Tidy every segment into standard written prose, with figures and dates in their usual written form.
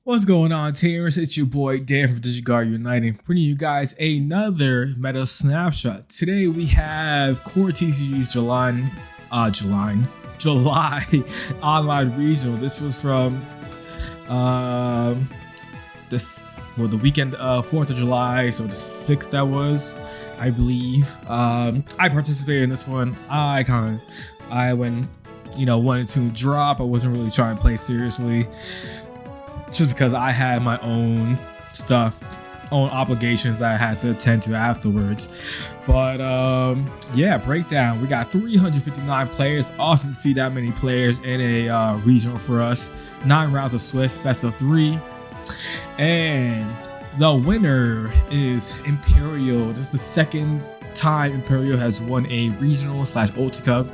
What's going on, Tyrant? It's your boy Dan from DigiGuard Uniting, bringing you guys another meta snapshot. Today we have CoreTCG's July online regional. This was from the weekend of 4th of July, so the 6th that was, I believe. I participated in this one. I went, wanted to drop. I wasn't really trying to play seriously, just because I had my own obligations I had to attend to afterwards. But yeah, breakdown. We got 359 players. Awesome to see that many players in a regional for us. 9 rounds of Swiss, best of 3. And the winner is Imperial. This is the second time Imperial has won a regional / Ultra Cup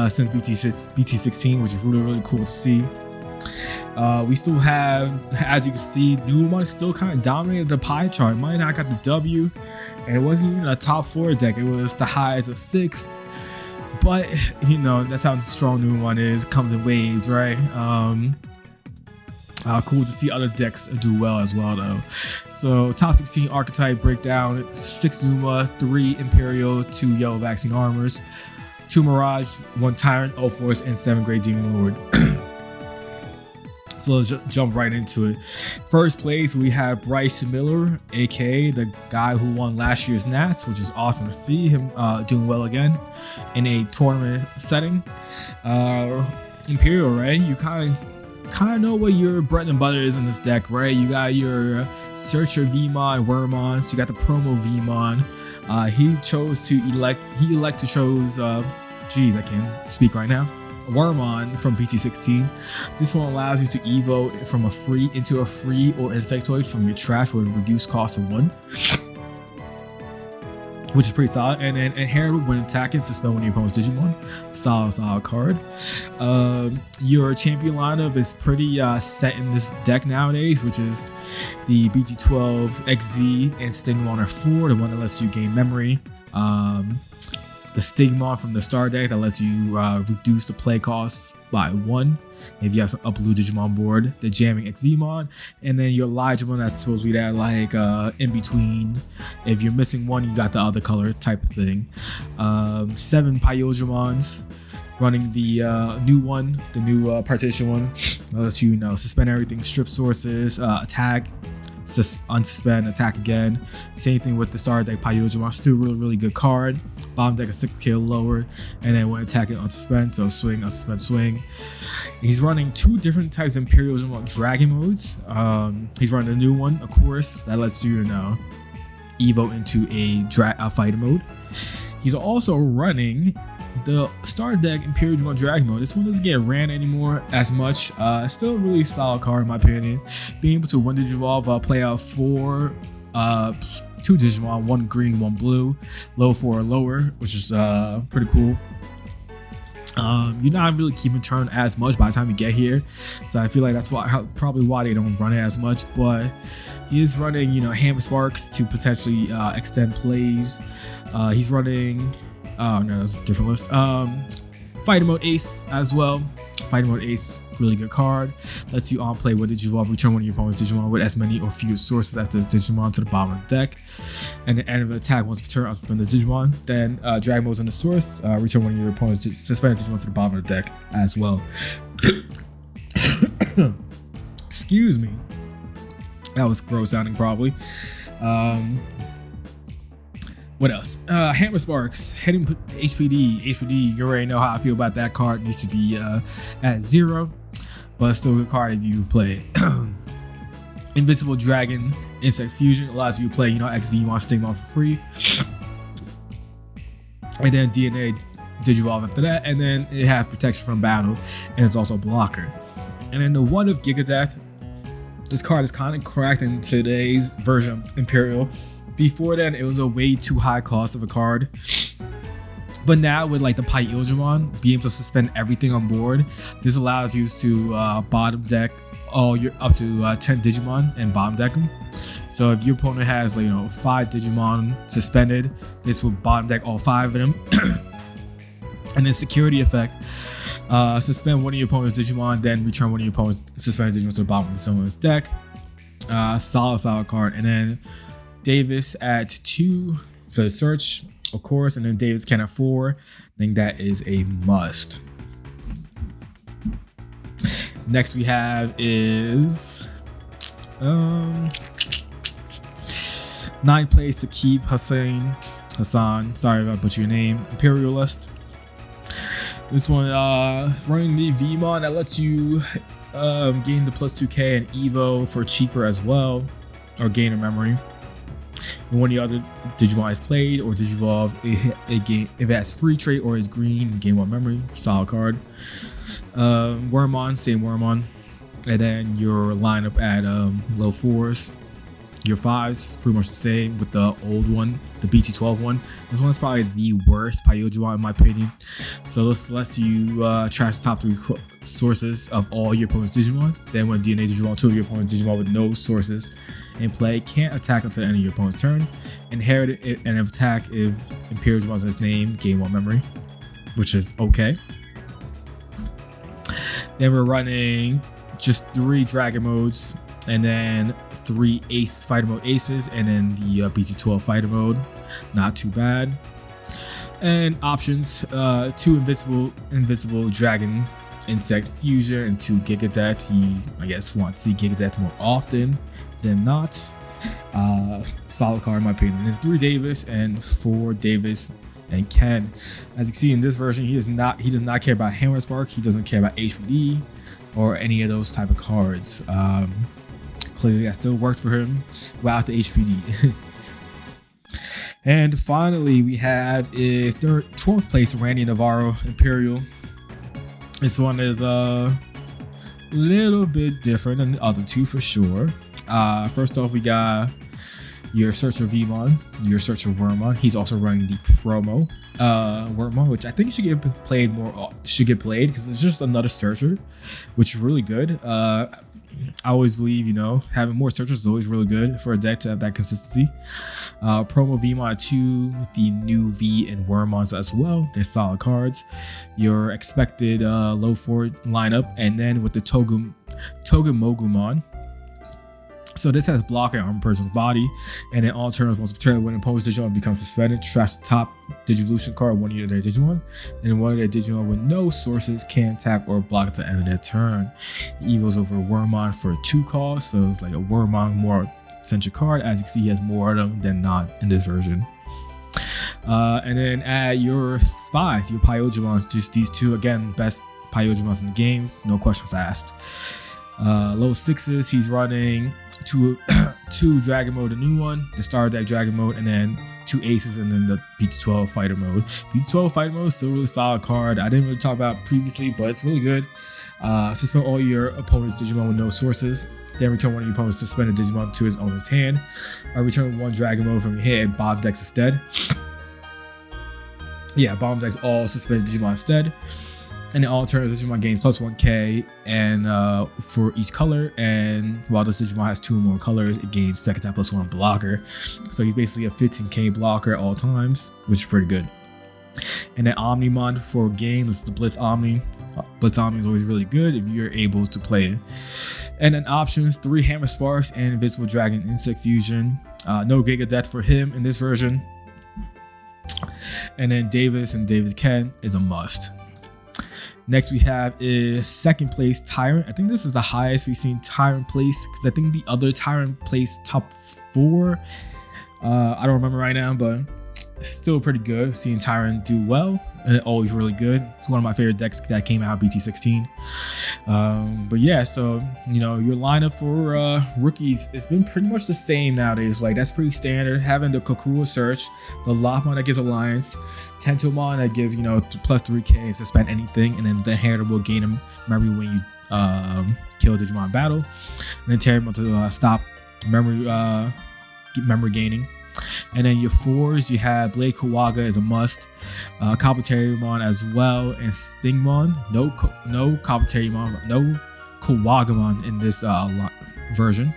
since BT16, which is really cool to see. We still have, as you can see, Digimon still kind of dominated the pie chart. Might not got the W, and it wasn't even a top 4 deck. It was the highs of 6th. But that's how strong Digimon is. Comes in waves, right? Cool to see other decks do well as well, though. So top 16 archetype breakdown: 6 Numa, 3 Imperial, 2 Yellow Vaccine Armors, 2 Mirage, 1 Tyrant, 0 Force, and 7 Great Demon Lord. So let's jump right into it. First place, we have Bryce Miller, aka the guy who won last year's Nats, which is awesome to see him doing well again in a tournament setting. Imperial, right? You kind of know what your bread and butter is in this deck, right? You got your Searcher Vmon, Wormon, so you got the promo Vmon. He elected to choose, I can't speak right now, Wormon from BT16. This one allows you to evo from a free into a free or insectoid from your trash with a reduced cost of 1, which is pretty solid. And then inherit when attacking, suspend one of your opponent's Digimon. Solid card. Your champion lineup is pretty set in this deck nowadays, which is the BT12 XV and Stigmon are 4, the one that lets you gain memory. The Stigmon from the Star deck that lets you reduce the play cost by 1 if you have a blue Digimon board. The Jamming XVmon, and then your Elijahmon that's supposed to be that in between. If you're missing one, you got the other color type of thing. 7 Pyojamons, running the new one, the new partition one. That lets you suspend everything, strip sources, attack, unsuspend, attack again. Same thing with the Star deck Pyojamon, still really good card. Bottom deck a 6k lower, and then when attacking, unsuspend, so swing, unsuspend, swing. He's running 2 different types of Imperial Dragon modes. He's running a new one, of course, that lets you evo into a fighter mode. He's also running the Star deck Imperial Dragon mode. This one doesn't get ran anymore as much. Still a really solid card in my opinion. Being able to 1 Digivolve, play out 4 2 Digimon, 1 green, 1 blue, low 4 or lower, which is pretty cool. You're not really keeping turn as much by the time you get here, so I feel like that's probably why they don't run it as much. But he is running Hammer Sparks to potentially extend plays. He's running that's a different list. Fighter mode Ace as well. Fighter mode Ace, really good card. Lets you on play with Digivolve, return one of your opponent's Digimon with as many or fewer sources as this Digimon to the bottom of the deck. And the end of the attack, once per turn, unsuspend the Digimon. Then drag modes on the source, return one of your opponent's suspended Digimon to the bottom of the deck as well. Excuse me. That was gross sounding probably. What else? Hammer Sparks, heading HPD. You already know how I feel about that card. Needs to be at 0, but still a good card if you play. Invincible Dragon Insect Fusion allows you to play XVmon, Stigmon for free, and then DNA Digivolve after that, and then it has protection from battle, and it's also a blocker. And then the one of Gigadeath. This card is kind of cracked in today's version of Imperial. Before then, it was a way too high cost of a card. But now with the Pyojamon being able to suspend everything on board, this allows you to bottom deck all your up to 10 Digimon and bottom deck them. So if your opponent has 5 Digimon suspended, this will bottom deck all 5 of them. And then security effect. Suspend one of your opponent's Digimon, then return one of your opponent's suspended Digimon to the bottom of someone's deck. Solid card. And then Davis at 2 for search, of course, and then Davis can at 4. I think that is a must. Next we have is 9th place to keep Hassan. Sorry if I butchered your name. Imperialist. This one running the Vmon that lets you gain the +2k and Evo for cheaper as well, or gain a memory. When one of the other Digimon is played or Digivolve, if it has free trait or is green, gain 1 memory. Solid card. Wormmon, same Wormmon. And then your lineup at low 4s. Your 5s, pretty much the same with the old one, the BT12 one. This one is probably the worst Pyojimon in my opinion. So this lets you trash the top 3 sources of all your opponent's Digimon. Then when DNA Digimon, 2 of your opponent's Digimon with no sources in play can't attack until the end of your opponent's turn. Inherit it and attack if Imperial Digimon's in its name, gain 1 memory, which is okay. Then we're running just 3 Dragon modes, and then 3 Ace Fighter Mode Aces, and then the BT12 Fighter Mode. Not too bad. And options: 2 Invisible Dragon Insect Fusion and 2 Gigadet. He, I guess, wants to see Gigadet more often than not. Solid card in my opinion. And then 3 Davis and 4 Davis and Ken. As you can see in this version, he does not care about Hammer Spark. He doesn't care about HPD or any of those type of cards. Clearly that still worked for him without the HPD. And finally we have is 12th place Randy Navarro Imperial. This one is a little bit different than the other 2 for sure. First off, we got your Searcher Vmon, your Searcher Wormmon. He's also running the promo Wormmon, which I think should get played because it's just another Searcher, which is really good. I always believe, having more Searchers is always really good for a deck to have that consistency. Promo Vmon 2, the new V and Wormmons as well. They're solid cards. Your expected low 4 lineup, and then with the Togemogumon. So this has blocker on a person's body, and then all turns once per turn when an opponent's Digimon becomes suspended, trash the top Digivolution card of one of their Digimon, and one of their Digimon with no sources can attack or block at the end of their turn. He evils over Wormmon for 2 costs, so it's like a Wormmon more centric card. As you can see, he has more of them than not in this version. And then add your 5s, your Pyojimons, just these 2, again, best Pyojimons in the games, no questions asked. Low 6s, he's running 2 Dragon mode, a new one, the Star Deck Dragon mode, and then 2 Aces, and then the BT12 Fighter mode. BT12 Fighter mode is still a really solid card. I didn't really talk about it previously, but it's really good. Suspend all your opponent's Digimon with no sources. Then return one of your opponent's suspended Digimon to his owner's hand. Return 1 Dragon mode from your hand and bomb decks instead. Yeah, bomb decks all suspended Digimon instead. And then all turns, Digimon gains +1k and for each color, and while this Digimon has 2 more colors, it gains second tap +1 blocker. So he's basically a 15k blocker at all times, which is pretty good. And then Omnimon for game, this is the Blitz Omni. Blitz Omni is always really good if you're able to play it. And then options: 3 Hammer Sparks and Invisible Dragon Insect Fusion. No Giga Death for him in this version. And then Davis and Davis Ken is a must. Next we have is 2nd place Tyrant. I think this is the highest we've seen Tyrant place, because I think the other Tyrant place top 4. I don't remember right now, but it's still pretty good. Seeing Tyrant do well, always really good. It's one of my favorite decks that came out BT16. But yeah, so your lineup for rookies, it's been pretty much the same nowadays. Like, that's pretty standard. Having the Kokura Search, the Lockmon that gives Alliance, Tentomon that gives +3k and suspend anything, and then the Inheritor will gain a memory when you kill Digimon in battle, and then Tyrant to stop memory gaining. And then your 4s, you have Blade Kawaga as a must, Kabuterimon as well, and Stingmon. No Kabuterimon, no Kawagamon in this version.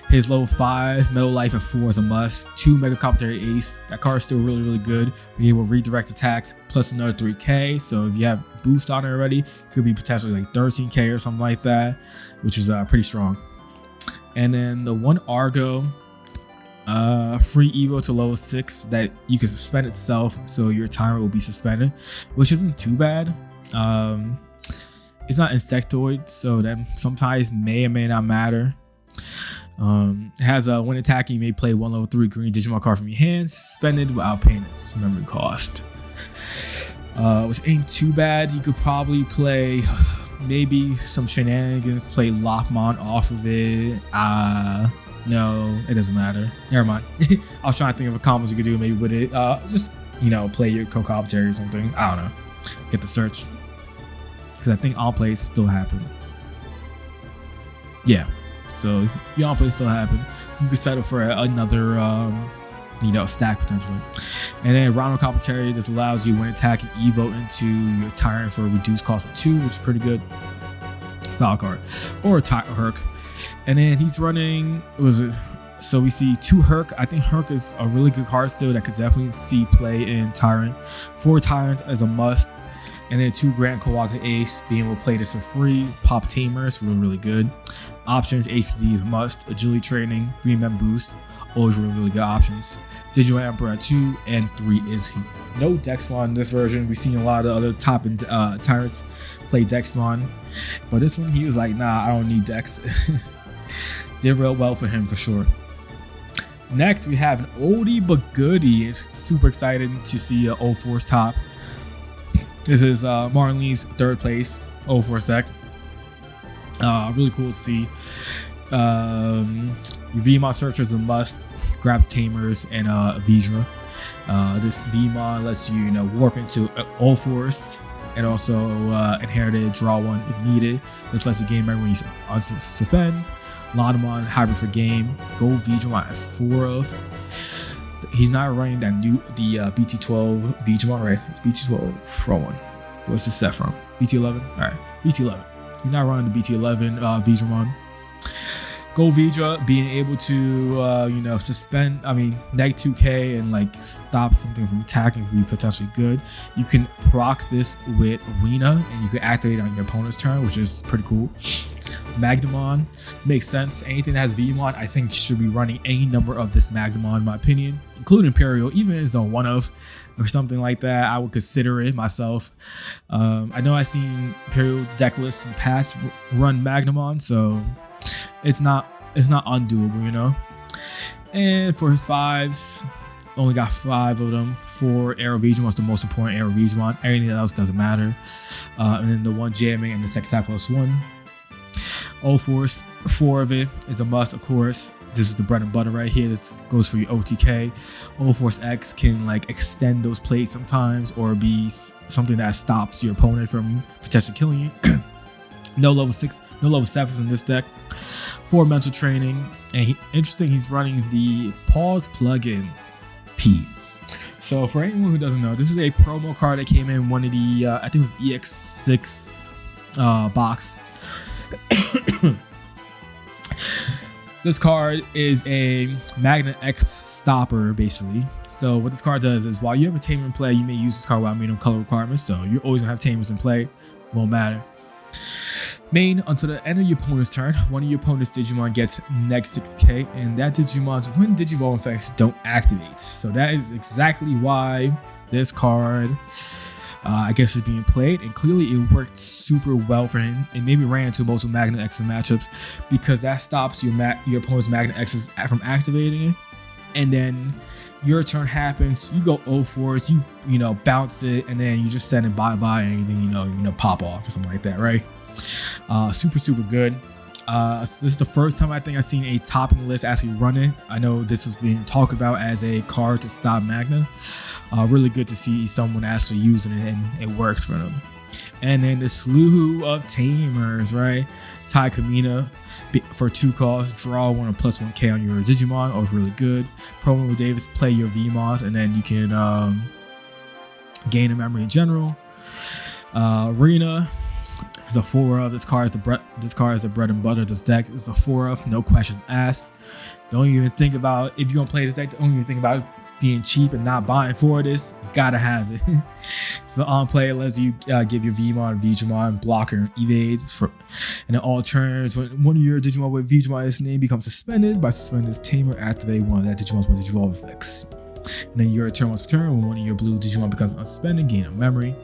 His level 5 Metal Life at 4 is a must. 2 Mega Complementary Ace. That card is still really good. Being able to redirect attacks plus another 3k. So if you have boost on it already, it could be potentially like 13k or something like that, which is pretty strong. And then the 1 Argo, free evo to level 6 that you can suspend itself, so your Tyrant will be suspended, which isn't too bad. It's not insectoid, so that sometimes may or may not matter. It has a when attacking, you may play 1 level 3 green Digimon card from your hand, suspended without paying its memory cost, which ain't too bad. You could probably play maybe some shenanigans, play Lockmon off of it. No, it doesn't matter. Never mind. I was trying to think of a combos you could do maybe with it. Just, you know, play your co-commentary or something. I don't know. Get the search. Because I think all plays still happen. Yeah. So, your all plays still happen. You could settle for another, you know, stack potentially. And then Ronald Commentary, this allows you when attacking Evo into your Tyrant for a reduced cost of 2, which is pretty good. Solid card. Or a Herc. And then he's running, so we see 2 Herc. I think Herc is a really good card still that could definitely see play in Tyrant. 4 Tyrant as a must. And then 2 Grand Kawaka Ace, being able to play this for free. Pop Tamers, really good. Options, HD is a must. Agility Training, Green Men Boost, always really good options. Digimon Emperor at 2, and 3 is he. No Dexmon in this version. We've seen a lot of other top and Tyrants play Dexmon. But this one, he was like, nah, I don't need Dex. Did real well for him for sure. Next, we have an oldie but goodie. It's super excited to see Old Force top. This is Martin Lee's 3rd place Old Force deck. Really cool to see. Your VMon Searcher is a must. Grabs Tamers and Vidra. This VMon lets you, warp into Old Force and also inherited, draw 1 if needed. This lets you gain memory when you suspend. Lodamon, hybrid for game. Gold Digimon at 4 of. He's not running that new BT12 Digimon, right? It's BT12 from one. What's the set from? BT11? Alright, BT11. He's not running the BT11 Digimon. Gold Vidra being able to suspend, neg 2k and like stop something from attacking could be potentially good. You can proc this with Arena and you can activate it on your opponent's turn, which is pretty cool. Magnamon makes sense. Anything that has Vmon, I think should be running any number of this Magnamon in my opinion, including Imperial. Even if it's a 1-of or something like that, I would consider it myself. I know I've seen Imperial deck lists in the past run Magnamon, so it's not undoable, And for his 5s, only got 5 of them. 4 Arrow Vigimon was the most important Arrow Vigimon. Anything else doesn't matter. And then the 1 jamming and the second type +1. Old Force, 4 of it is a must, of course. This is the bread and butter right here. This goes for your OTK. Old Force X can like extend those plays sometimes or be something that stops your opponent from potentially killing you. No level 6, no level 7s in this deck. 4 mental training. And interesting, he's running the Pause plugin P. So for anyone who doesn't know, this is a promo card that came in one of the, I think it was EX6 box. This card is a Magnet X stopper, basically. So what this card does is while you have a tamer in play, you may use this card without meeting color requirements. So you're always gonna have tamers in play, won't matter. Main, until the end of your opponent's turn, one of your opponent's Digimon gets neg 6k, and that Digimon's when Digivolve effects don't activate. So that is exactly why this card, I guess, is being played, and clearly it worked super well for him. It maybe ran into most of Magnet X's matchups because that stops your opponent's Magnet X's from activating it, and then your turn happens, you go 0 force, you bounce it, and then you just send it bye and then you pop off or something like that, right? Super good. This is the first time I think I've seen a topping list actually run it. I know this was being talked about as a card to stop Magna. Really good to see someone actually using it and it works for them. And then the slew of tamers, right? Tai Kamina for 2 costs, draw 1 or +1k on your Digimon, or really good. Promo with Davis, play your VMons, and then you can gain a memory in general. Arena, It's a 4 of. This card is the bread and butter of this deck. It's a 4 of, no questions asked. Don't even think about, if you're gonna play this deck, don't even think about being cheap and not buying for this. You gotta have it. So on play, it lets you give your Digimon blocker and evade and then all turns when one of your Digimon with Digimon's name becomes suspended. By suspending this tamer, activate one of that Digimon's one Digivolve effects. And then your turn once per turn, when one of your blue Digimon becomes unsuspended, gain a memory.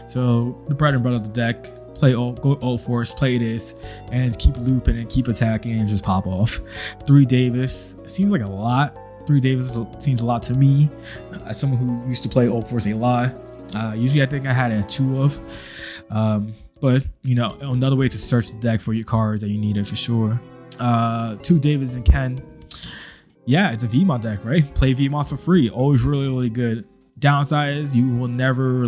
So the bread and butter of the deck. Go Ult Force, play this, and keep looping and keep attacking and just pop off. 3 Davis seems like a lot. 3 Davis seems a lot to me, as someone who used to play Ult Force a lot. Usually I think I had a 2 of, but you know, another way to search the deck for your cards that you needed for sure. 2 Davis and Ken. Yeah, it's a VMod deck, right? Play VMods for free. Always really good. Downside is you will never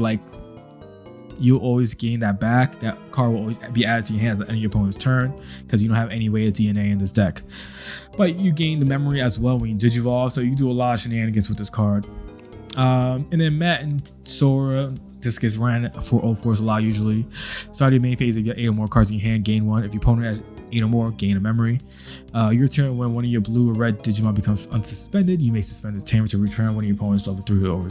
you'll always gain that back. That card will always be added to your hands at the end of your opponent's turn because you don't have any way of DNA in this deck. But you gain the memory as well when you Digivolve, so you do a lot of shenanigans with this card. And then Matt and Sora, this gets ran for Ult Force a lot usually. Start your main phase, if you have 8 or more cards in your hand, gain 1. If your opponent has 8 or more, gain a memory. Your turn, when one of your blue or red Digimon becomes unsuspended, you may suspend its tamer to return one of your opponent's level 3 over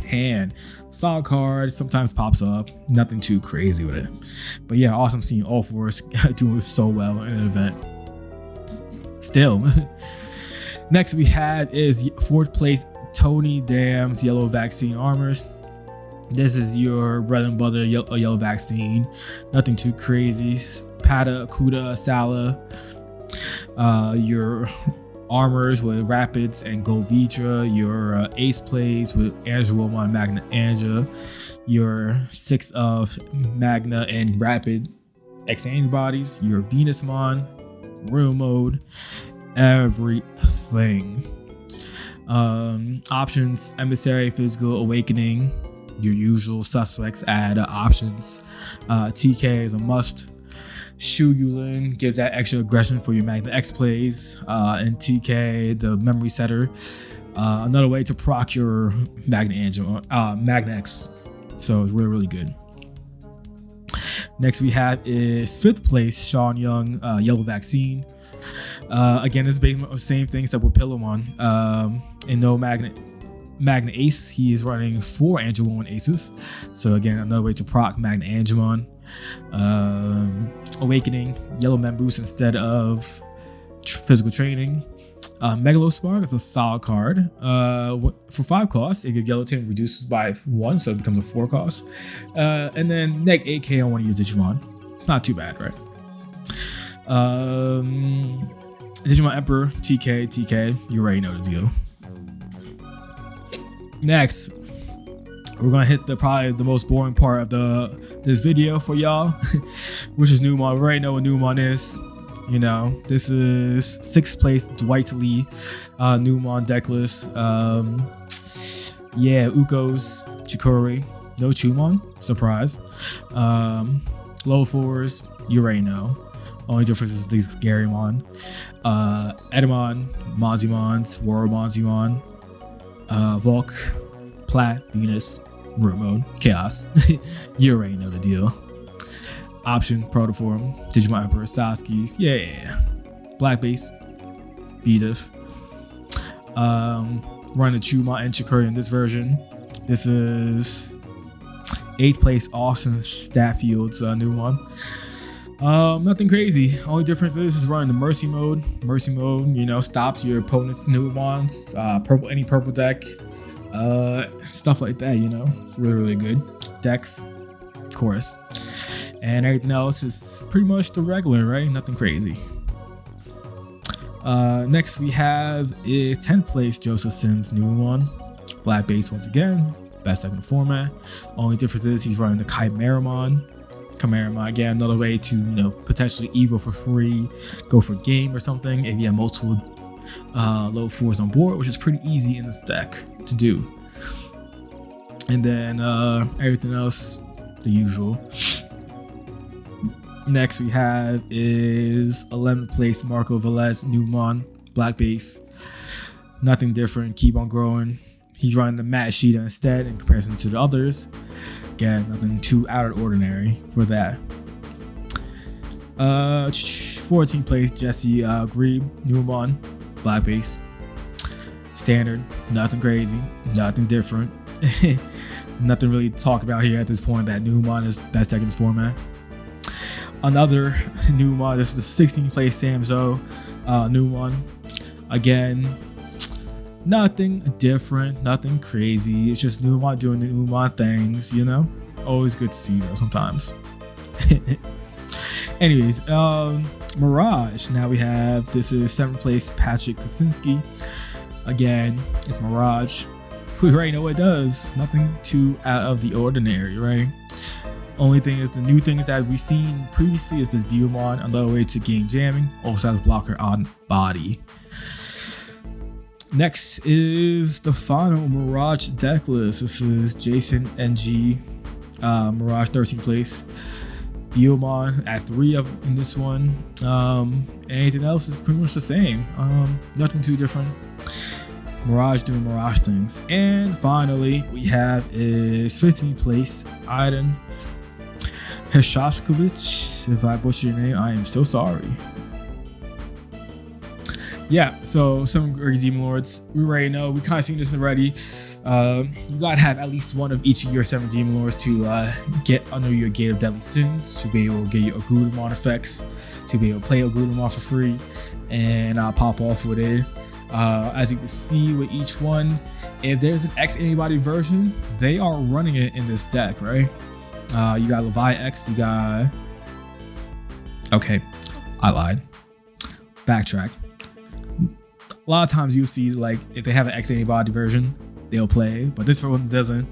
hand. Solid card, sometimes pops up, nothing too crazy with it. But yeah, awesome seeing Ult Force doing so well in an event. Still. Next we have is 4th place Tony Dam's Yellow Vaccine Armors. This is your bread and butter yellow vaccine. Nothing too crazy. Pata, Kuda, Sala. Your armors with Rapids and Gold Vitra. Your Ace plays with Angewomon, Magna Anja. Your 6 of Magna and Rapid X antibodies. Your Venusmon, Real Mode, everything. Options: Emissary, Physical, Awakening. Your usual suspects add options. TK is a must. Shu Yulin gives that extra aggression for your Magna X plays. And TK, the memory setter, another way to proc your Magna X. So it's really good. Next we have is 5th place Sean Young, Yellow Vaccine. Again, this is based on the same thing except with Pillowmon. And no Magna Ace. He is running 4 Angewomon Aces. So again, another way to proc Magna Angemon. Awakening, Yellow Men Boost instead of physical training. Megalospark is a solid card. For 5 costs, if your Yellow Team reduces by 1, so it becomes a 4 cost. And then neg 8k on one of your Digimon. It's not too bad, right? Digimon Emperor, TK, you already know the deal. Next, we're gonna hit probably the most boring part of this video for y'all, which is Numon. We already know what Numon is. You know, this is 6th place Dwight Lee, Numon deckless. Yeah, Ukos, Chikori, no Chumon, surprise. Low 4s, you already know. Only difference is these Garymon, Edamon, Mozziemons, Woromozziemon, Volk, Plat, Venus, Root Mode, Chaos. You already know the deal. Option, Protoform, Digimon Emperor, Saski's, yeah. Black Base, Bediff. Run the Chumon and Chikuri in this version. This is 8th place Austin Staffield's new one. Nothing crazy. Only difference is running the Mercy mode. Mercy mode, you know, stops your opponent's new ones. Any purple deck. Stuff like that, you know. It's really good. Decks, of course. And everything else is pretty much the regular, right? Nothing crazy. Next we have is 10th place Joseph Sims new one. Black base once again. Best deck in the format. Only difference is he's running the Chimeramon. Chimeramon, again, another way to, you know, potentially Evo for free, go for game or something if you have multiple low 4s on board, which is pretty easy in this deck to do. And then everything else, the usual. Next we have is 11th place Marco Velez Numon, black base. Nothing different, keep on growing. He's running the Matt Sheeta instead in comparison to the others. Again, nothing too out of the ordinary for that. 14th place, Jesse Grebe, Numon, black base. Standard, nothing crazy, nothing different. Nothing really to talk about here at this point. That Numon is the best deck in the format. Another Numon, this is the 16th place Samzo Numon. Again, nothing different, nothing crazy. It's just Numon doing the Numon things, you know? Always good to see though sometimes. Anyways, Mirage. Now we have, this is 7th place Patrick Kosinski. Again, it's Mirage. We already know what it does. Nothing too out of the ordinary, right? Only thing is, the new things that we've seen previously is this Digimon on the way to game jamming. Also has blocker on body. Next is the final Mirage deck list. This is Jason NG, Mirage 13th place. Digimon at 3 of in this one. Anything else is pretty much the same. Nothing too different. Mirage doing Mirage things. And finally, we have is 15th place Aiden Heshashkovich. If I butcher your name, I am so sorry. Yeah, so some great Demon Lords. We already know, we kind of seen this already. You gotta have at least one of each of your 7 Demon Lords to get under your Gate of Deadly Sins, to be able to get your Agudamon effects, to be able to play Agudamon for free, and pop off with it. As you can see with each one, if there's an X Anybody version, they are running it in this deck, right? You got Levi X, you got... Okay, I lied. Backtrack. A lot of times you'll see, like, if they have an X Anybody version, they'll play, but this one doesn't.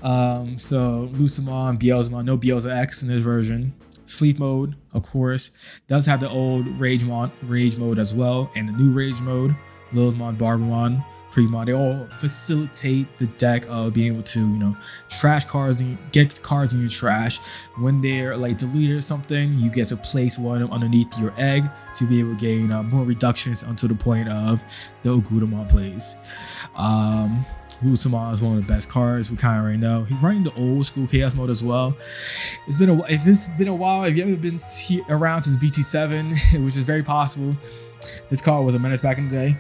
So Lucimon, Beelzemon, no Beelze X in this version. Sleep mode, of course, does have the old rage mode as well, and the new rage mode. Lilithmon, Barbamon, Creepmon, they all facilitate the deck of being able to, you know, trash cards and get cards in your trash. When they're like deleted or something, you get to place one underneath your egg to be able to gain more reductions until the point of the Agudamon plays. Lucimon is one of the best cards. We kind of already know. He's running the old school Chaos mode as well. It's been a if it's been a while, if you haven't been around since BT7, which is very possible, this card was a menace back in the day.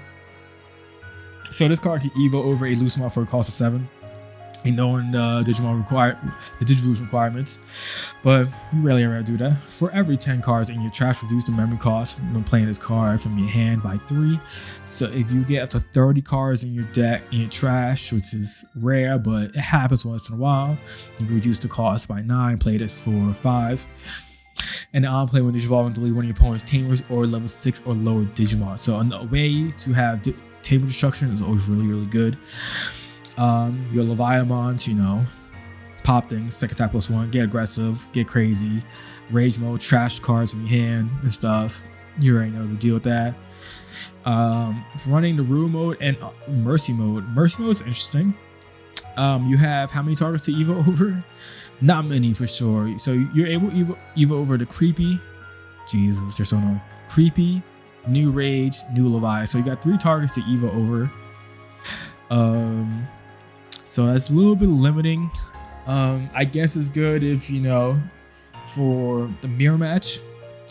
So this card can evo over a Lucimon for a cost of 7. You know, in the Digivolution requirements, but you rarely ever do that. For every 10 cards in your trash, reduce the memory cost when playing this card from your hand by 3. So if you get up to 30 cards in your deck in your trash, which is rare, but it happens once in a while, you can reduce the cost by 9. Play this for 5. And on play when Digivolve and delete one of your opponent's Tamers or level 6 or lower Digimon. So a way to have Tamer destruction is always really, really good. Your Leviathamons, you know, pop things, second attack +1, get aggressive, get crazy, rage mode, trash cards from your hand and stuff. You already know the deal with that. Running the Rule mode and Mercy mode. Mercy mode is interesting. You have how many targets to evo over? Not many for sure. So you're able to evo over the Creepy. Jesus, they're so annoying. Creepy, New Rage, New Levi. So you got 3 targets to evo over. So that's a little bit limiting. I guess it's good if, you know, for the mirror match.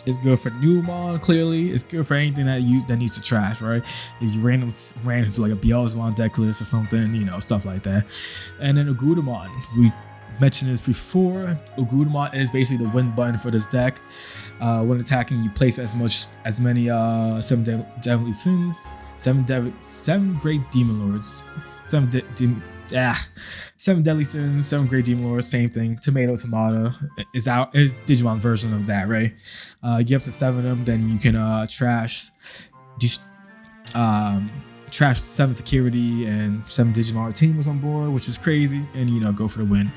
It's good for Numon, clearly. It's good for anything that needs to trash, right? If you ran into like a Beelzemon deck list or something, you know, stuff like that. And then Agudamon. We mentioned this before. Agudamon is basically the win button for this deck. When attacking, you place as many 7 Deadly Sins, 7 Great Demon Lords, 7 Deadly Sins, 7 Great Demon Lords, same thing. Tomato is Digimon's version of that, right? You get up to 7 of them, then you can trash 7 security and 7 Digimon Tamers on board, which is crazy, and you know, go for the win.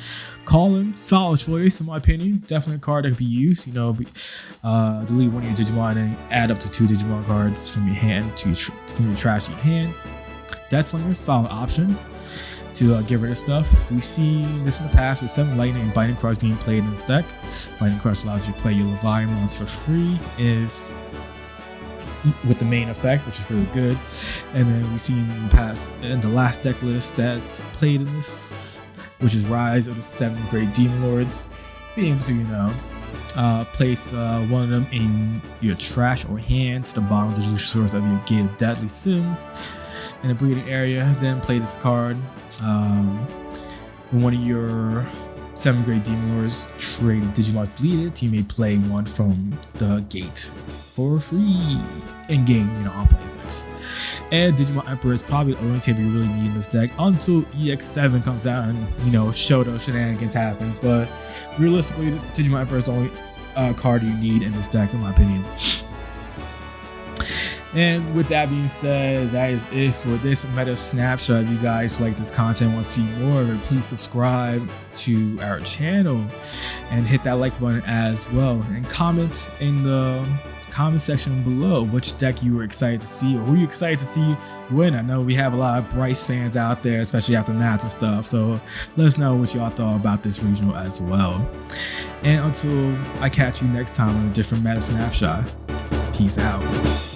Colin, solid choice in my opinion. Definitely a card that could be used. You know, delete one of your Digimon and add up to 2 Digimon cards from your hand from your trash to your hand. Death Slinger, solid option to get rid of stuff. We've seen this in the past with 7 Lightning and Binding Crush being played in this deck. Binding Crush allows you to play your Leviathans for free with the main effect, which is really good. And then we've seen in the last deck list that's played in this, which is Rise of the 7 Great Demon Lords, being able to, you know, Place one of them in your trash or hand to the bottom of the source of your Gate of Deadly Sins in the breeding area. Then play this card. When one of your 7th grade Demon Lords trade Digimon's deleted, you may play one from the gate for free in game, on play effects. And Digimon Emperor is probably the only table you really need in this deck until EX7 comes out and show those shenanigans happen. But realistically, Digimon Emperor is the only card you need in this deck, in my opinion. And with that being said, that is it for this meta snapshot. If you guys like this content, want to see more of it, please subscribe to our channel and hit that like button as well, and comment in the comment section below which deck you were excited to see, or who you excited to see win. I know we have a lot of Bryce fans out there, especially after Nats and stuff, so let us know what y'all thought about this regional as well. And until I catch you next time on a different meta snapshot, peace out.